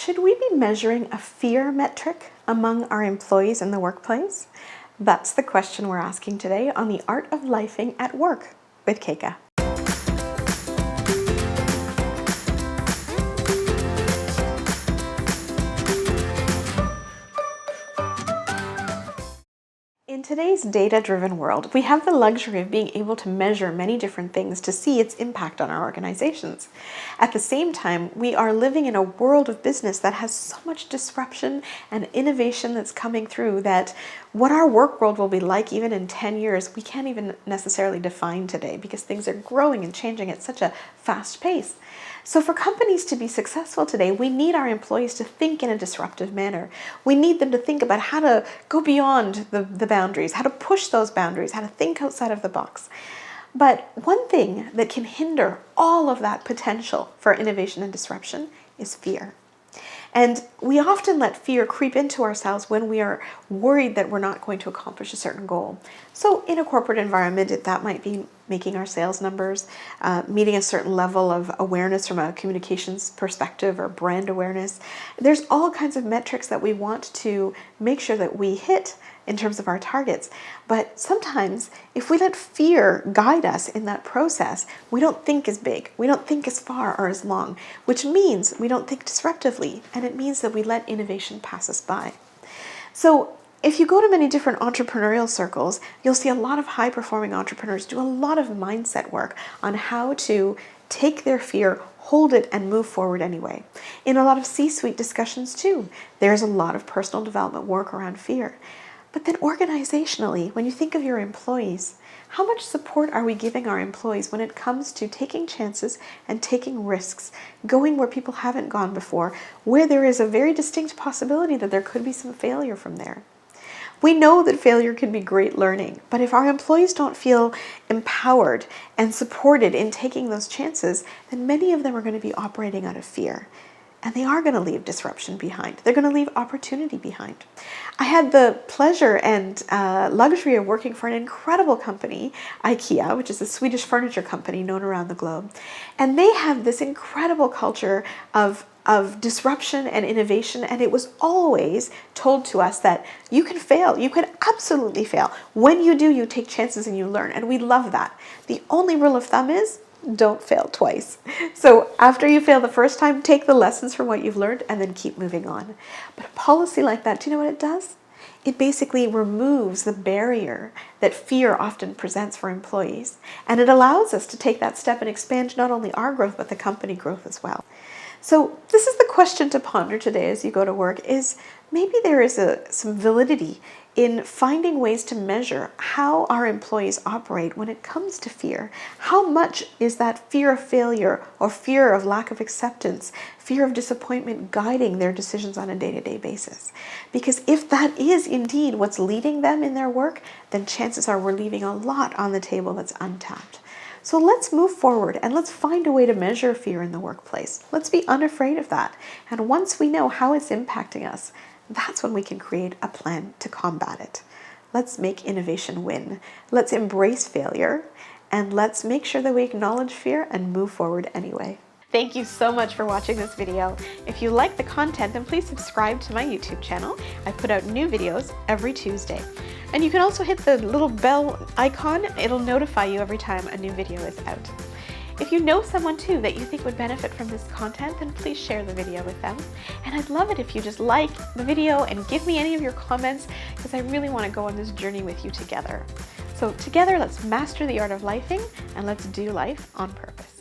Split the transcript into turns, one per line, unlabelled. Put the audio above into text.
Should we be measuring a fear metric among our employees in the workplace? That's the question we're asking today on The Art of Lifing at Work with Keika. In today's data-driven world, we have the luxury of being able to measure many different things to see its impact on our organizations. At the same time, we are living in a world of business that has so much disruption and innovation that's coming through that what our work world will be like even in 10 years, we can't even necessarily define today because things are growing and changing at such a fast pace. So for companies to be successful today, we need our employees to think in a disruptive manner. We need them to think about how to go beyond the boundaries, how to push those boundaries, how to think outside of the box. But one thing that can hinder all of that potential for innovation and disruption is fear. And we often let fear creep into ourselves when we are worried that we're not going to accomplish a certain goal. So in a corporate environment, that might be making our sales numbers, meeting a certain level of awareness from a communications perspective or brand awareness. There's all kinds of metrics that we want to make sure that we hit in terms of our targets. But sometimes if we let fear guide us in that process, we don't think as big, we don't think as far or as long, which means we don't think disruptively, and it means that we let innovation pass us by. So if you go to many different entrepreneurial circles, you'll see a lot of high-performing entrepreneurs do a lot of mindset work on how to take their fear, hold it, and move forward anyway. In a lot of C-suite discussions too, there's a lot of personal development work around fear. But then organizationally, when you think of your employees, how much support are we giving our employees when it comes to taking chances and taking risks, going where people haven't gone before, where there is a very distinct possibility that there could be some failure from there? We know that failure can be great learning, but if our employees don't feel empowered and supported in taking those chances, then many of them are going to be operating out of fear. And they are going to leave disruption behind. They're going to leave opportunity behind. I had the pleasure and luxury of working for an incredible company, IKEA, which is a Swedish furniture company known around the globe. And they have this incredible culture of disruption and innovation, and it was always told to us that you can fail. You can absolutely fail. When you do, you take chances and you learn, and we love that. The only rule of thumb is don't fail twice. So after you fail the first time, take the lessons from what you've learned and then keep moving on. But a policy like that, do you know what it does? It basically removes the barrier that fear often presents for employees. And it allows us to take that step and expand not only our growth, but the company growth as well. So this is the question to ponder today as you go to work, is maybe there is some validity in finding ways to measure how our employees operate when it comes to fear. How much is that fear of failure or fear of lack of acceptance, fear of disappointment guiding their decisions on a day-to-day basis? Because if that is indeed what's leading them in their work, then chances are we're leaving a lot on the table that's untapped. So let's move forward and let's find a way to measure fear in the workplace. Let's be unafraid of that. And once we know how it's impacting us, that's when we can create a plan to combat it. Let's make innovation win. Let's embrace failure, and let's make sure that we acknowledge fear and move forward anyway. Thank you so much for watching this video. If you like the content, then please subscribe to my YouTube channel. I put out new videos every Tuesday. And you can also hit the little bell icon. It'll notify you every time a new video is out. If you know someone too that you think would benefit from this content, then please share the video with them. And I'd love it if you just like the video and give me any of your comments, because I really want to go on this journey with you together. So together, let's master the art of lifing and let's do life on purpose.